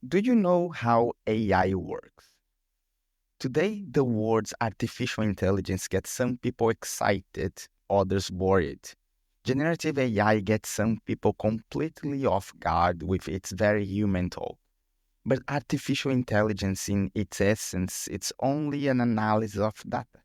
Do you know how AI works? Today, the words artificial intelligence gets some people excited, others worried. Generative AI gets some people completely off guard with its very human talk. But artificial intelligence, in its essence, it's only an analysis of data,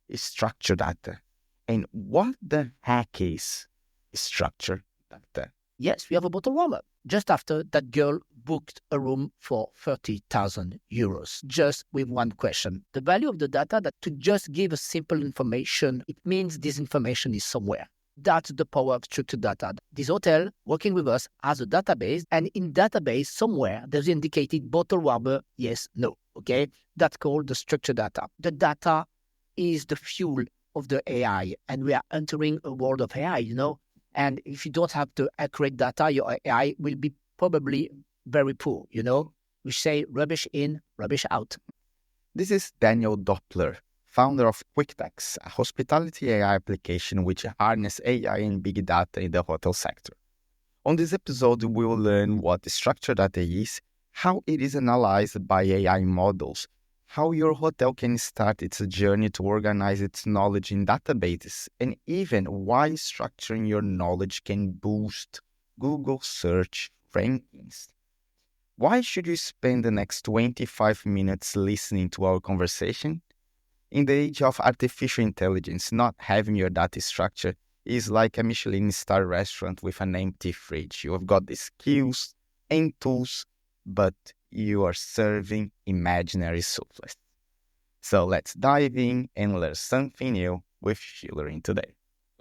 it's structured data. And what the heck is structured data? Yes, we have a bottle warmer. Just after that girl booked a room for 30,000 euros, just with one question. The value of the data, that to just give a simple information, it means this information is somewhere. That's the power of structured data. This hotel working with us has a database, and in database somewhere there's indicated bottle warmer, yes, no. Okay, that's called the structured data. The data is the fuel of the AI, and we are entering a world of AI. And if you don't have the accurate data, your AI will be probably very poor. We say rubbish in, rubbish out. This is Daniel Doppler, founder of QuickText, a hospitality AI application which harnesses AI and big data in the hotel sector. On this episode, we will learn what structured data is, how it is analyzed by AI models, how your hotel can start its journey to organize its knowledge in databases, and even why structuring your knowledge can boost Google search rankings. Why should you spend the next 25 minutes listening to our conversation? In the age of artificial intelligence, not having your data structure is like a Michelin star restaurant with an empty fridge. You have got the skills and tools, but you are serving imaginary souffles. So let's dive in and learn something new with Schulering today.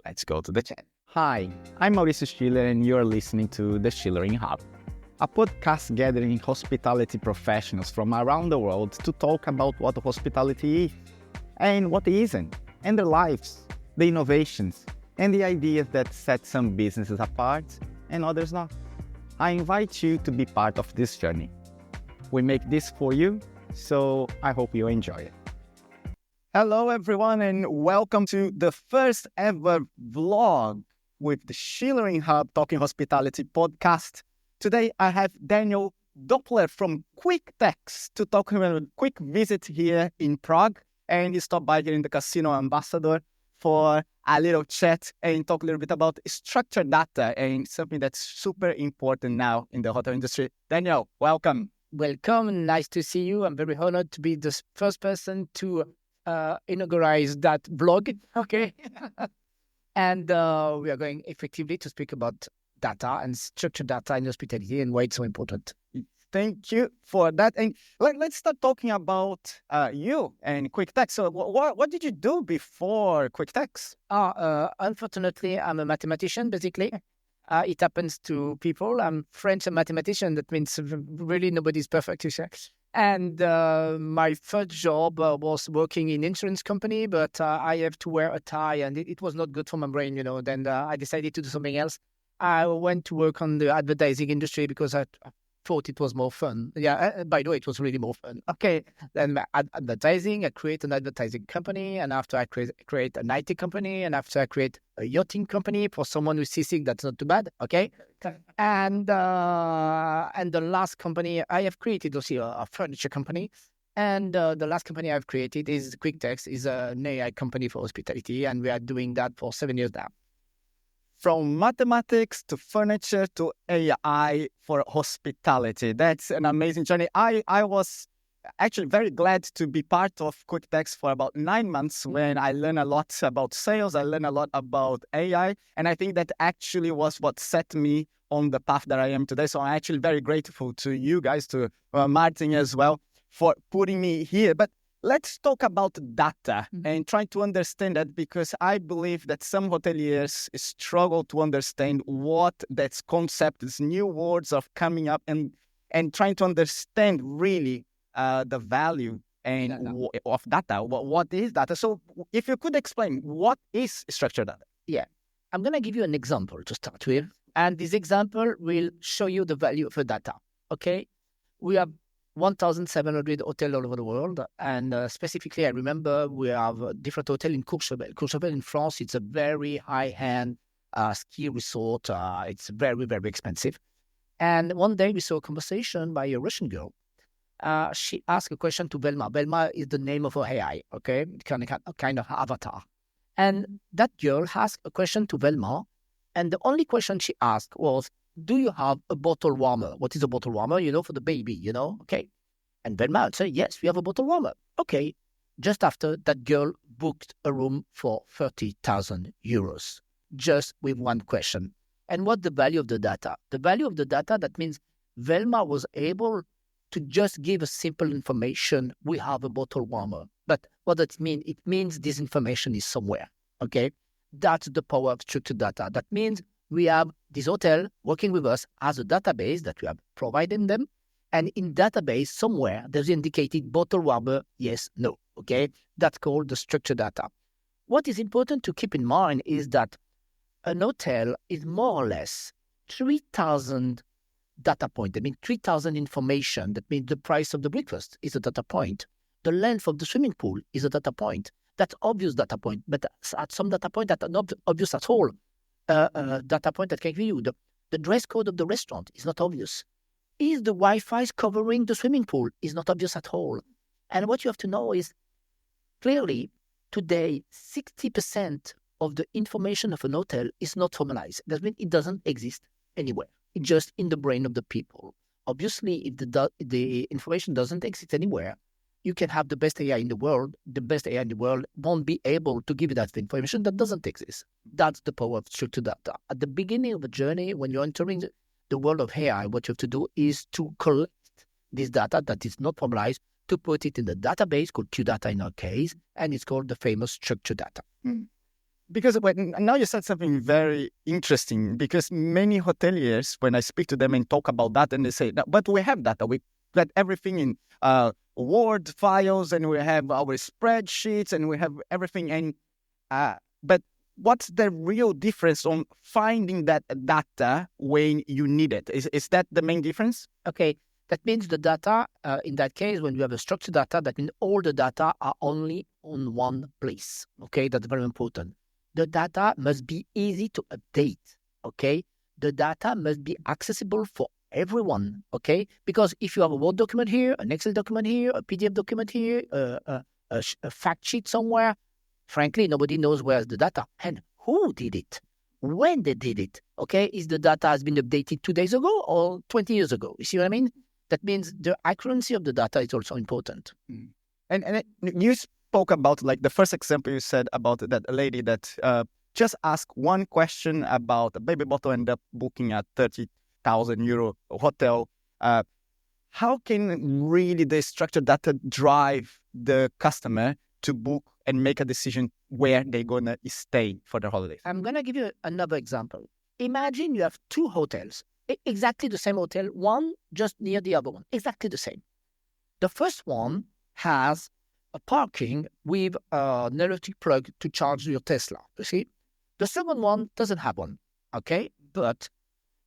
Let's go to the chat. Hi, I'm Mauricio Schuler and you're listening to the Schulering Hub, a podcast gathering hospitality professionals from around the world to talk about what hospitality is and what isn't, and their lives, the innovations, and the ideas that set some businesses apart and others not. I invite you to be part of this journey. We make this for you, so I hope you enjoy it. Hello, everyone, and welcome to the first ever vlog with the Schulering Hub Talking Hospitality podcast. Today, I have Daniel Doppler from QuickText to talk about a quick visit here in Prague. And he stopped by here in the Casino Ambassador for a little chat and talk a little bit about structured data and something that's super important now in the hotel industry. Daniel, welcome. Welcome. Nice to see you. I'm very honored to be the first person to inaugurate that blog. Okay. And we are going effectively to speak about data and structured data in hospitality and why it's so important. Thank you for that. And let's start talking about you and QuickText. So what did you do before QuickText? Unfortunately, I'm a mathematician, basically. It happens to people. I'm French and mathematician. That means really nobody's perfect. And my first job was working in insurance company, but I have to wear a tie and it was not good for my brain, Then I decided to do something else. I went to work on the advertising industry because I thought it was more fun. Yeah, by the way, it was really more fun. Okay, then advertising, I create an advertising company, and after I create an IT company, and after I create a yachting company for someone who's seasick, that's not too bad. Okay, and the last company I have created also a furniture company, and the last company I've created is QuickText, is an AI company for hospitality, and we are doing that for 7 years now. From mathematics to furniture to AI for hospitality. That's an amazing journey. I was actually very glad to be part of QuickText for about 9 months when I learned a lot about sales. I learned a lot about AI. And I think that actually was what set me on the path that I am today. So I'm actually very grateful to you guys, to Martin as well, for putting me here. But let's talk about data and try to understand that, because I believe that some hoteliers struggle to understand what that concept is, new words are coming up, and trying to understand really the value of data. What is data? So if you could explain, what is structured data? Yeah, I'm going to give you an example to start with. And this example will show you the value of the data. Okay, we have 1,700 hotels all over the world. And specifically, I remember we have a different hotel in Courchevel. Courchevel in France, it's a very high-end ski resort. It's very, very expensive. And one day we saw a conversation by a Russian girl. She asked a question to Velma. Velma is the name of her AI, okay? A kind of avatar. And that girl asked a question to Velma, and the only question she asked was, do you have a bottle warmer? What is a bottle warmer? For the baby, okay? And Velma would say, yes, we have a bottle warmer. Okay. Just after, that girl booked a room for 30,000 euros, just with one question. And what's the value of the data? The value of the data, that means Velma was able to just give a simple information, we have a bottle warmer. But what does it mean? It means this information is somewhere, okay? That's the power of structured data. That means we have this hotel working with us as a database that we have provided them. And in database, somewhere, there's indicated bottle warmer, yes, no, okay? That's called the structured data. What is important to keep in mind is that an hotel is more or less 3,000 data points. I mean, 3,000 information. That means the price of the breakfast is a data point. The length of the swimming pool is a data point. That's obvious data point, but at some data point that are not obvious at all. Data point that can give you the dress code of the restaurant is not obvious. Is the Wi-Fi covering the swimming pool is not obvious at all. And what you have to know is, clearly, today, 60% of the information of an hotel is not formalized. That means it doesn't exist anywhere. It's just in the brain of the people. Obviously, if the information doesn't exist anywhere, you can have the best AI in the world. The best AI in the world won't be able to give you that information that doesn't exist. That's the power of structured data. At the beginning of the journey, when you're entering the world of AI, what you have to do is to collect this data that is not formalized, to put it in the database called QData in our case, and it's called the famous structured data. Because now you said something very interesting, because many hoteliers, when I speak to them and talk about that, and they say, but we have data, we got everything in Word files, and we have our spreadsheets, and we have everything. And but what's the real difference on finding that data when you need it? Is that the main difference? Okay, that means the data, in that case, when you have a structured data, that means all the data are only on one place. Okay, that's very important. The data must be easy to update. Okay, the data must be accessible for everyone. Okay, because if you have a Word document here, an Excel document here, a PDF document here, a fact sheet somewhere, frankly, nobody knows where's the data and who did it, when they did it. Okay, is the data has been updated 2 days ago or 20 years ago? You see what I mean? That means the accuracy of the data is also important. And you spoke about, like, the first example you said about that lady that just asked one question about a baby bottle and up booking a 30,000 euro hotel. How can really the structured data drive the customer to book and make a decision where they're going to stay for their holidays? I'm going to give you another example. Imagine you have two hotels, exactly the same hotel, one just near the other one, exactly the same. The first one has a parking with an electric plug to charge your Tesla, you see? The second one doesn't have one, okay? But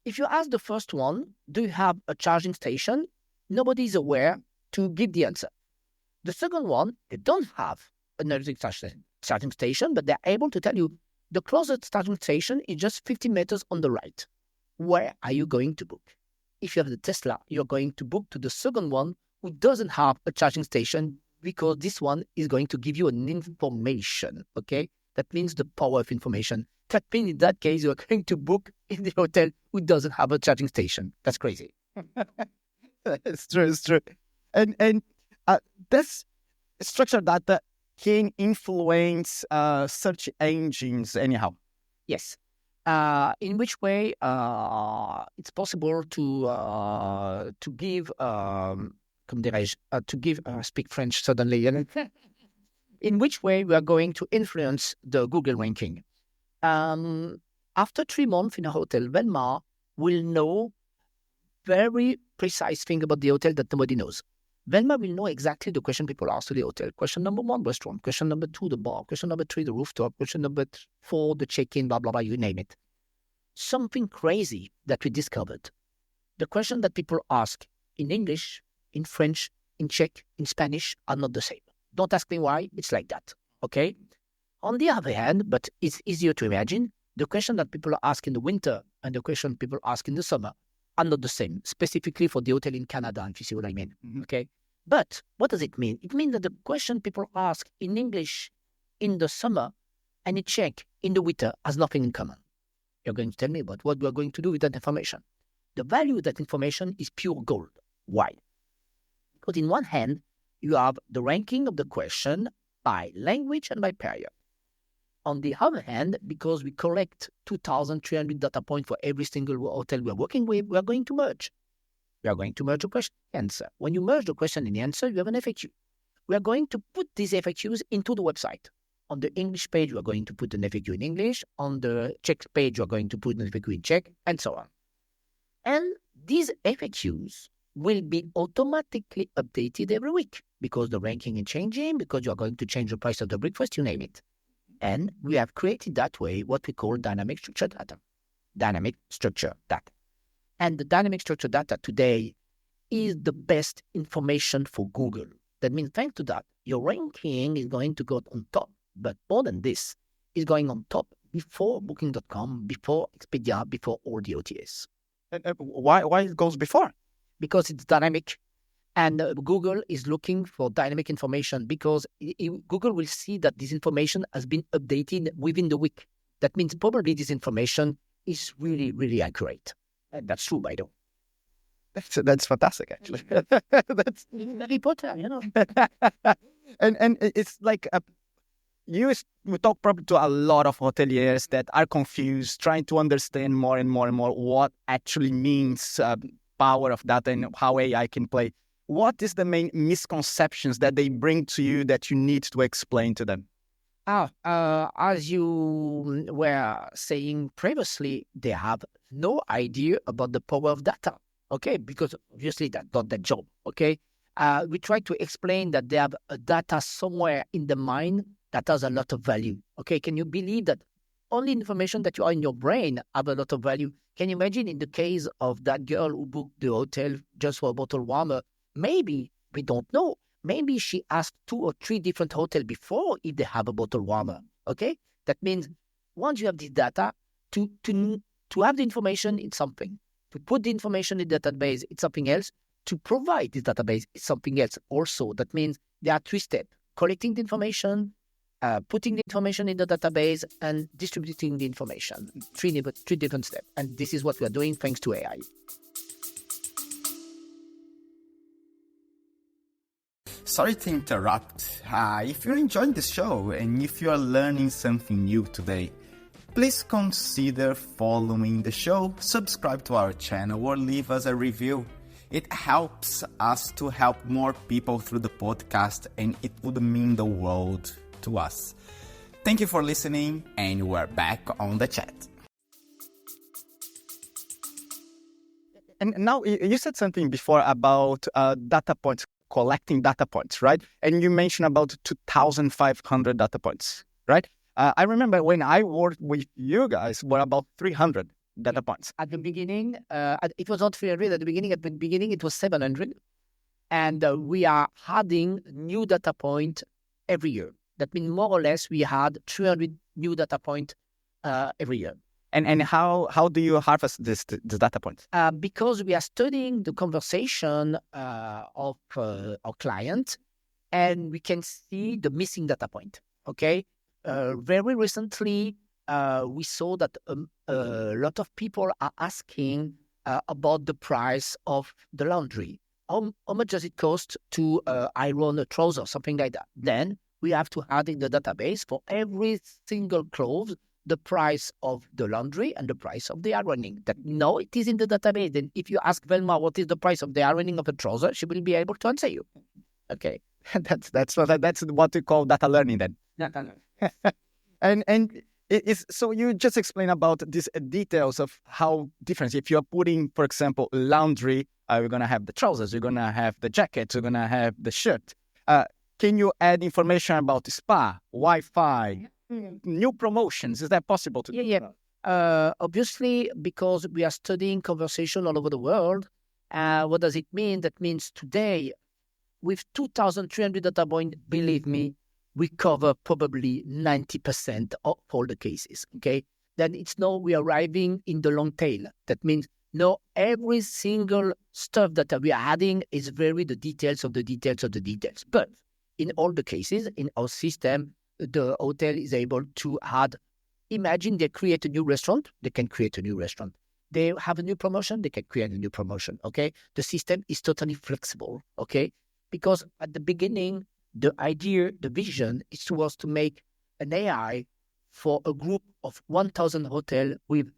if you ask the first one, do you have a charging station? Nobody is aware to give the answer. The second one, they don't have an electric charging station, but they're able to tell you the closest charging station is just 50 meters on the right. Where are you going to book? If you have the Tesla, you're going to book to the second one who doesn't have a charging station, because this one is going to give you an information, okay? That means the power of information. That means in that case, you're going to book in the hotel who doesn't have a charging station. That's crazy. It's true. And this structured data can influence search engines anyhow. Yes. In which way it's possible to give speak French suddenly. In which way we are going to influence the Google ranking? After 3 months in a hotel, Velma will know very precise thing about the hotel that nobody knows. Velma will know exactly the question people ask to the hotel. Question number 1, restaurant. Question number 2, the bar. Question number 3, the rooftop. Question number 4, the check-in, blah, blah, blah, you name it. Something crazy that we discovered. The question that people ask in English, in French, in Czech, in Spanish are not the same. Don't ask me why, it's like that, okay? On the other hand, but it's easier to imagine, the question that people ask in the winter and the question people ask in the summer are not the same, specifically for the hotel in Canada, if you see what I mean. Okay. But what does it mean? It means that the question people ask in English in the summer and in Czech in the winter has nothing in common. You're going to tell me about what we are going to do with that information. The value of that information is pure gold. Why? Because in one hand, you have the ranking of the question by language and by period. On the other hand, because we collect 2,300 data points for every single hotel we are working with, we are going to merge. We are going to merge the question and answer. When you merge the question and the answer, you have an FAQ. We are going to put these FAQs into the website. On the English page, we are going to put an FAQ in English. On the Czech page, we are going to put an FAQ in Czech, and so on. And these FAQs will be automatically updated every week because the ranking is changing, because you are going to change the price of the breakfast, you name it. And we have created that way what we call dynamic structured data. Dynamic structured data. And the dynamic structured data today is the best information for Google. That means thanks to that, your ranking is going to go on top. But more than this, is going on top before Booking.com, before Expedia, before all the OTAs. Why it goes before? Because it's dynamic. And Google is looking for dynamic information because Google will see that this information has been updated within the week. That means probably this information is really, really accurate. And that's true, by the way. That's fantastic, actually. That's Harry Potter, and it's like we talk probably to a lot of hoteliers that are confused, trying to understand more and more what actually means power of data and how AI can play. What is the main misconceptions that they bring to you that you need to explain to them? As you were saying previously, they have no idea about the power of data, okay? Because obviously that's not their job, okay? We try to explain that they have a data somewhere in the mind that has a lot of value, okay? Can you believe that only information that you are in your brain have a lot of value? Can you imagine in the case of that girl who booked the hotel just for a bottle warmer? Maybe, we don't know. Maybe she asked 2 or 3 different hotels before if they have a bottle warmer, okay? That means once you have this data, to have the information, it's something. To put the information in the database, it's something else. To provide this database, it's something else also. That means there are 3 steps. Collecting the information, putting the information in the database, and distributing the information. 3 different steps. And this is what we are doing thanks to AI. Sorry to interrupt. If you're enjoying the show and if you are learning something new today, please consider following the show, subscribe to our channel, or leave us a review. It helps us to help more people through the podcast, and it would mean the world to us. Thank you for listening, and we're back on the chat. And now you said something before about data points, collecting data points, right? And you mentioned about 2,500 data points, right? I remember when I worked with you guys, were about 300 data points. At the beginning, it was not 300. At the beginning, it was 700. And we are adding new data point every year. That means more or less we had 300 new data point every year. And how do you harvest this data points? Because we are studying the conversation of our client, and we can see the missing data point. Okay, very recently we saw that a lot of people are asking about the price of the laundry. How much does it cost to iron a trouser, something like that? Then we have to add in the database for every single clothes the price of the laundry and the price of the ironing. That no, it is in the database. Then if you ask Velma what is the price of the ironing of a trouser, she will be able to answer you. Okay. That's what we call data learning then. Data learning. and so you just explain about these details of how different. If you're putting, for example, laundry, you're going to have the trousers, you're going to have the jacket, you're going to have the shirt. Can you add information about the spa, Wi-Fi, new promotions? Is that possible to do? Yeah. Obviously, because we are studying conversation all over the world, what does it mean? That means today, with 2,300 data points, believe me, we cover probably 90% of all the cases, okay? Then it's now we are arriving in the long tail. That means No, every single stuff that we are adding is very the details of the details of the details. But in all the cases, in our system, the hotel is able to add, imagine they create a new restaurant, they can create a new restaurant. They have a new promotion, they can create a new promotion, okay? The system is totally flexible, okay? Because at the beginning, the idea, the vision was to make an AI for a group of 1,000 hotels with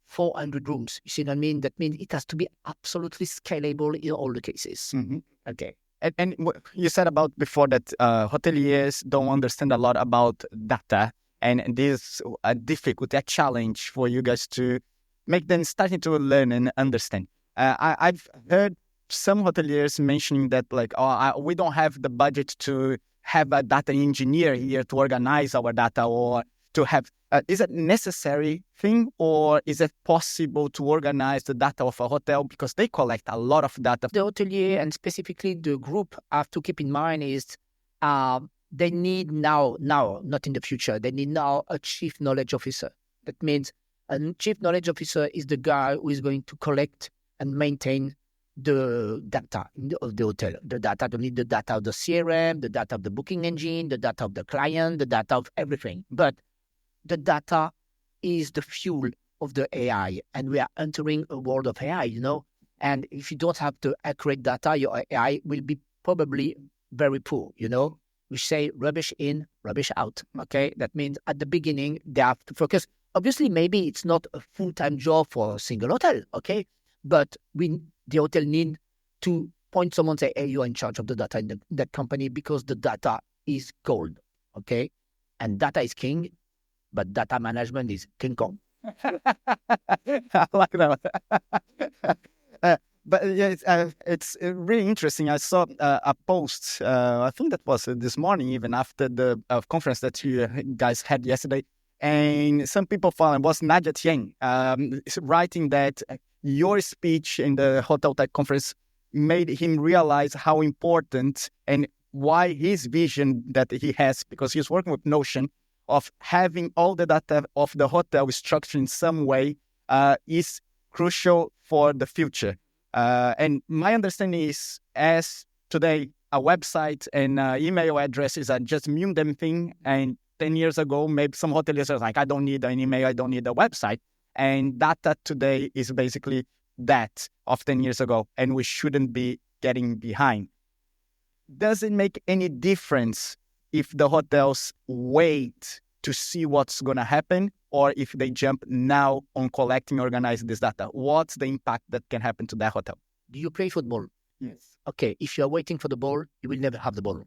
400 rooms. You see what I mean? That means it has to be absolutely scalable in all the cases. Mm-hmm. Okay. And you said about before that hoteliers don't understand a lot about data, and this is a difficulty, a challenge for you guys to make them starting to learn and understand. I've heard some hoteliers mentioning that we don't have the budget to have a data engineer here to organize our data, or to have, is it necessary thing, or is it possible to organize the data of a hotel because they collect a lot of data? The hotelier and specifically the group have to keep in mind is they need now, not in the future, they need now a chief knowledge officer. That means a chief knowledge officer is the guy who is going to collect and maintain the data of the hotel. The data, they need the data of the CRM, the data of the booking engine, the data of the client, the data of everything. But the data is the fuel of the AI, and we are entering a world of AI, and if you don't have the accurate data, your AI will be probably very poor, We say rubbish in, rubbish out, okay? That means at the beginning, they have to focus. Obviously, maybe it's not a full-time job for a single hotel, okay? But the hotel need to point someone, say, hey, you're in charge of the data in that company, because the data is gold, okay? And data is king, but data management is King Kong. I like that. But yeah, it's really interesting. I saw a post, I think that was this morning, even after the conference that you guys had yesterday. And some people found it was Nadia Tieng writing that your speech in the Hotel Tech conference made him realize how important and why his vision that he has, because he's working with Notion, of having all the data of the hotel structured in some way is crucial for the future. And my understanding is, as today, a website and email addresses are just mundane thing, and 10 years ago, maybe some hoteliers are like, I don't need an email, I don't need a website. And data today is basically that of 10 years ago, and we shouldn't be getting behind. Does it make any difference if the hotels wait to see what's going to happen, or if they jump now on collecting, organizing this data? What's the impact that can happen to that hotel? Do you play football? Yes. Okay, if you're waiting for the ball, you will never have the ball.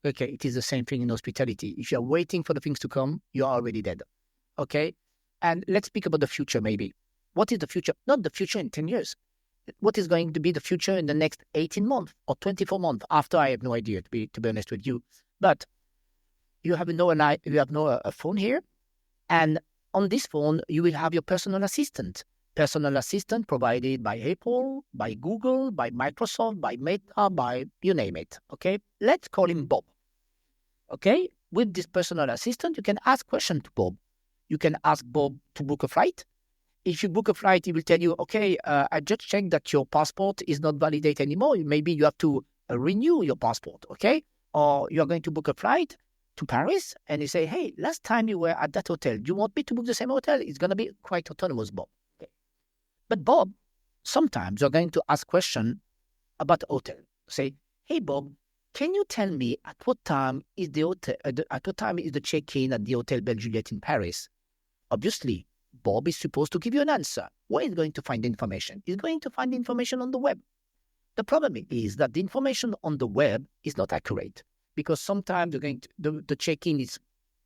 Okay, it is the same thing in hospitality. If you're waiting for the things to come, you're already dead. Okay? And let's speak about the future maybe. What is the future? Not the future in 10 years. What is going to be the future in the next 18 months or 24 months? After, I have no idea, to be honest with you. But you have a phone here, and on this phone, you will have your personal assistant. Personal assistant provided by Apple, by Google, by Microsoft, by Meta, by you name it. Okay? Let's call him Bob. Okay? With this personal assistant, you can ask questions to Bob. You can ask Bob to book a flight. If you book a flight, he will tell you, okay, I just checked that your passport is not validated anymore. Maybe you have to renew your passport, okay? Or you're going to book a flight to Paris, and you say, hey, last time you were at that hotel, do you want me to book the same hotel? It's going to be quite autonomous, Bob. Okay. But Bob, sometimes you're going to ask questions about the hotel. Say, hey, Bob, can you tell me at what time is the check-in at the Hotel Belle Juliette in Paris? Obviously, Bob is supposed to give you an answer. Where is he going to find the information? He's going to find the information on the web. The problem is that the information on the web is not accurate, because sometimes the check-in is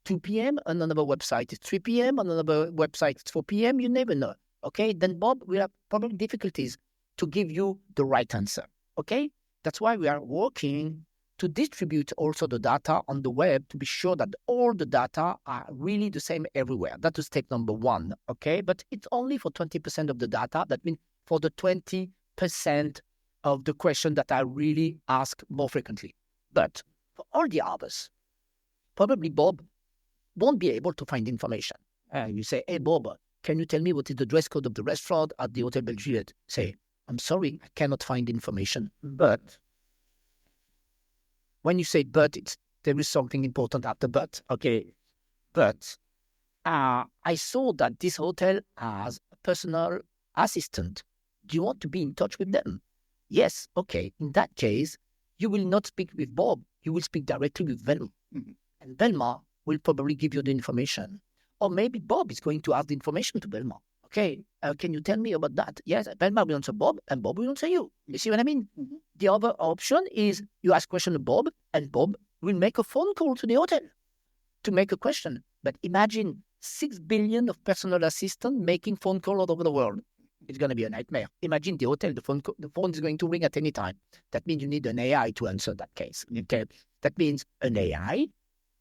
2 p.m. on another website, it's 3 p.m. on another website, it's 4 p.m. You never know. Okay, then Bob will have probably difficulties to give you the right answer. Okay, that's why we are working to distribute also the data on the web to be sure that all the data are really the same everywhere. That is step number one, okay? But it's only for 20% of the data. That means for the 20% of the question that I really ask more frequently. But for all the others, probably Bob won't be able to find information. You say, hey, Bob, can you tell me what is the dress code of the restaurant at the Hotel Belgium? Say, I'm sorry, I cannot find information. But when you say but, there is something important after but. Okay, but I saw that this hotel has a personal assistant. Do you want to be in touch with them? Yes. Okay. In that case, you will not speak with Bob. You will speak directly with Velma. Mhm. And Velma will probably give you the information. Or maybe Bob is going to ask the information to Velma. Okay, can you tell me about that? Yes, Velma will answer Bob, and Bob will answer you. You see what I mean? Mhm. The other option is you ask question to Bob, and Bob will make a phone call to the hotel to make a question. But imagine 6 billion of personal assistants making phone call all over the world. It's going to be a nightmare. Imagine the hotel, the phone is going to ring at any time. That means you need an AI to answer that case. Okay, that means an AI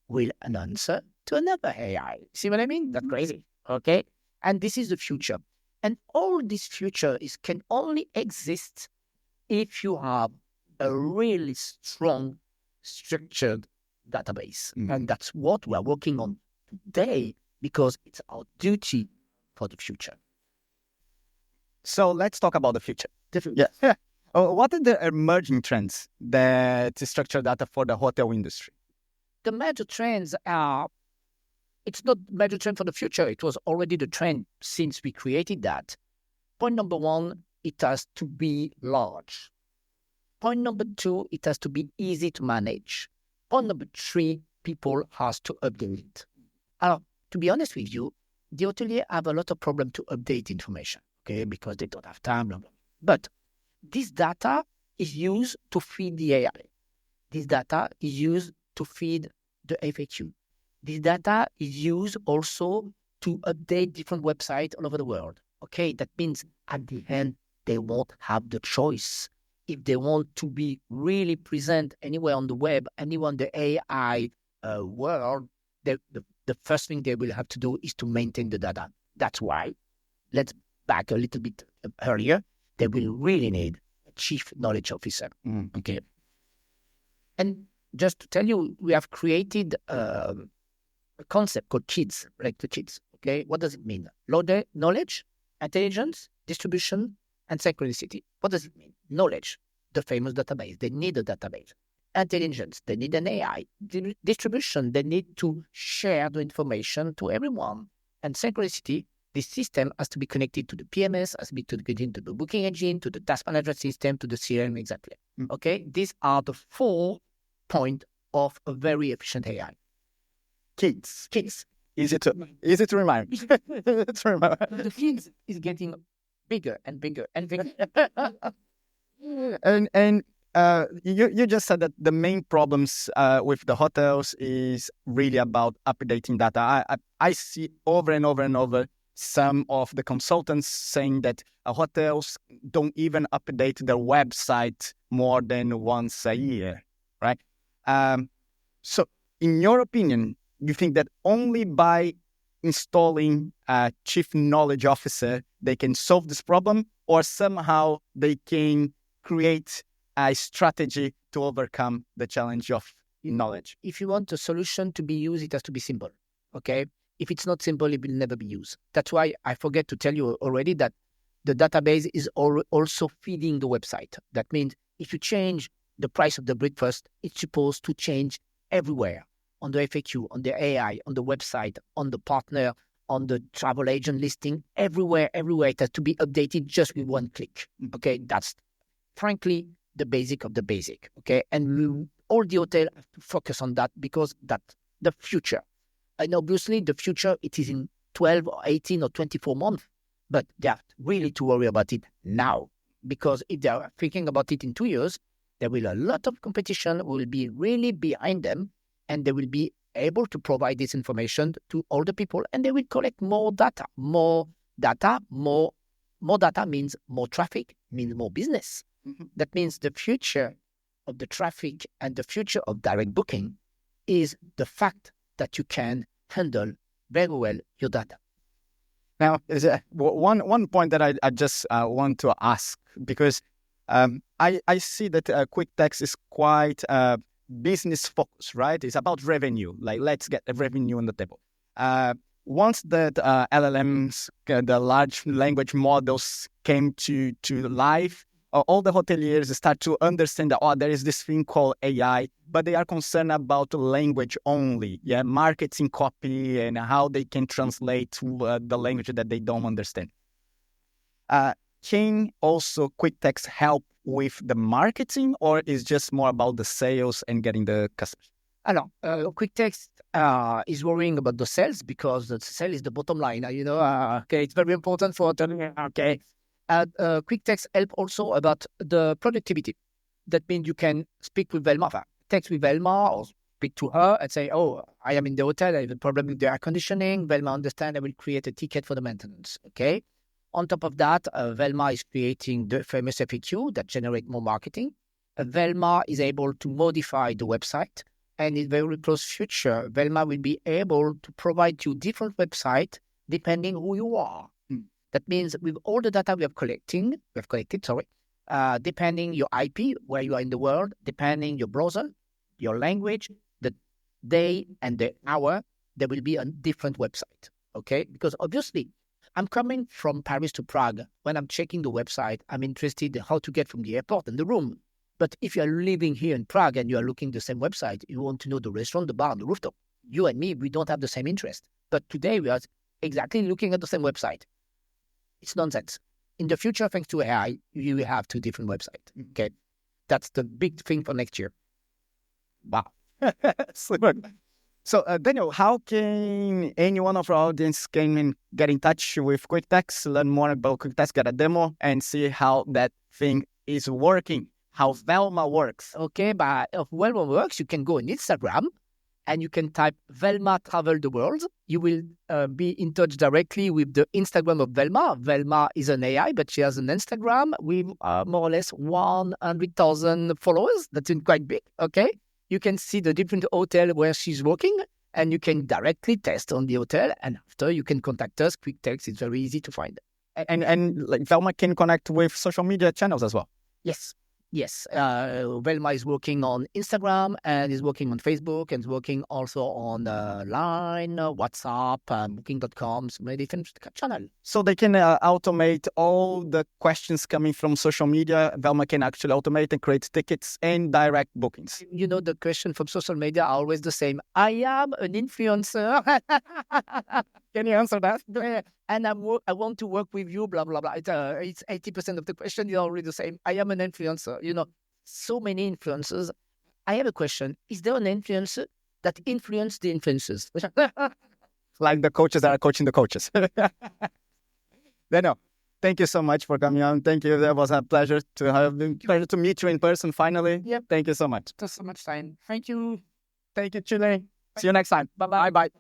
will an answer to another AI. See what I mean? That's crazy. Okay, and this is the future. And all this future can only exist if you have a really strong, structured database. Mhm. And that's what we are working on today because it's our duty for the future. So let's talk about the future. Yeah. What are the emerging trends that structure data for the hotel industry? The major trends are, it's not major trend for the future. It was already the trend since we created that. Point number one, it has to be large. Point number two, it has to be easy to manage. Point number three, people has to update it. To be honest with you, the hotelier have a lot of problem to update information, okay, because they don't have time, blah, blah. But this data is used to feed the AI. This data is used to feed the FAQ. This data is used also to update different websites all over the world. Okay, that means at the end, they won't have the choice. If they want to be really present anywhere on the web, anywhere on the AI world, the first thing they will have to do is to maintain the data. That's why, let's back a little bit earlier, they will really need a chief knowledge officer. Okay. And just to tell you, we have created a concept called KIDS, like the KIDS. Okay, what does it mean? Knowledge, intelligence, distribution, and synchronicity. What does it mean? Knowledge, the famous database. They need a database. Intelligence, they need an AI. Distribution, they need to share the information to everyone. And synchronicity, this system has to be connected to the PMS, has to be connected to the booking engine, to the task management system, to the CRM, exactly. Okay, these are the 4 points of a very efficient AI. Kids. Easy to remember. The kids is getting bigger and bigger and bigger. And you just said that the main problems with the hotels is really about updating data. I see over and over and over some of the consultants saying that hotels don't even update their website more than once a year, right? So in your opinion, you think that only by installing a chief knowledge officer, they can solve this problem, or somehow they can create a strategy to overcome the challenge of knowledge? If you want a solution to be used, it has to be simple, okay? If it's not simple, it will never be used. That's why I forget to tell you already that the database is also feeding the website. That means if you change the price of the breakfast, it's supposed to change everywhere, on the FAQ, on the AI, on the website, on the partner, on the travel agent listing, everywhere. It has to be updated just with one click. Okay, that's frankly the basic of the basic. Okay, and all the hotel have to focus on that because that's the future. And obviously, the future, it is in 12 or 18 or 24 months, but they have really to worry about it now because if they are thinking about it in 2 years, there will a lot of competition will be really behind them, and they will be able to provide this information to all the people, and they will collect more data. More data means more traffic, means more business. Mm-hmm. That means the future of the traffic and the future of direct booking is the fact that you can handle very well your data. Now, is one point that I just want to ask, because I see that QuickText is quite business focused, right? It's about revenue. Like, let's get the revenue on the table. once that LLMs, the large language models came to life, all the hoteliers start to understand that, there is this thing called AI, but they are concerned about language only, marketing copy and how they can translate the language that they don't understand. Can also QuickText help with the marketing, or is just more about the sales and getting the customers? Alors, QuickText is worrying about the sales because the sale is the bottom line. Okay, it's very important for okay. QuickText help also about the productivity. That means you can speak with Velma, text with Velma, or speak to her and say, "Oh, I am in the hotel. I have a problem with the air conditioning." Velma understand. I will create a ticket for the maintenance. Okay. On top of that, Velma is creating the famous FAQ that generate more marketing. Velma is able to modify the website. And in very close future, Velma will be able to provide you different websites depending who you are. That means with all the data we have collected, depending your IP, where you are in the world, depending your browser, your language, the day and the hour, there will be a different website. Okay? Because obviously, I'm coming from Paris to Prague. When I'm checking the website, I'm interested in how to get from the airport and the room. But if you are living here in Prague and you are looking at the same website, you want to know the restaurant, the bar, and the rooftop. You and me, we don't have the same interest. But today we are exactly looking at the same website. It's nonsense. In the future, thanks to AI, you will have two different websites. Okay, that's the big thing for next year. Wow. So, Daniel, how can anyone of our audience can get in touch with QuickText, learn more about QuickText, get a demo, and see how that thing is working? How Velma works. Okay, but if Velma works, you can go on Instagram and you can type Velma Travel the World. You will be in touch directly with the Instagram of Velma. Velma is an AI, but she has an Instagram with more or less 100,000 followers. That's quite big, okay? You can see the different hotel where she's working and you can directly test on the hotel. And after, you can contact us. QuickText is very easy to find. And like Velma can connect with social media channels as well. Yes, Velma is working on Instagram and is working on Facebook and is working also on Line, WhatsApp, Booking.com, so many different channels. So they can automate all the questions coming from social media. Velma can actually automate and create tickets and direct bookings. You know, the question from social media are always the same. I am an influencer. Can you answer that? And I want to work with you, blah, blah, blah. It's 80% of the question is already the same. I am an influencer. You know, so many influencers. I have a question. Is there an influencer that influenced the influencers? Like the coaches that are coaching the coaches. Daniel, thank you so much for coming on. Thank you. That was a pleasure to meet you in person finally. Yep. Thank you so much. Thanks so much, Stein. Thank you. Thank you, Chile. See you next time. Bye-bye. Bye-bye.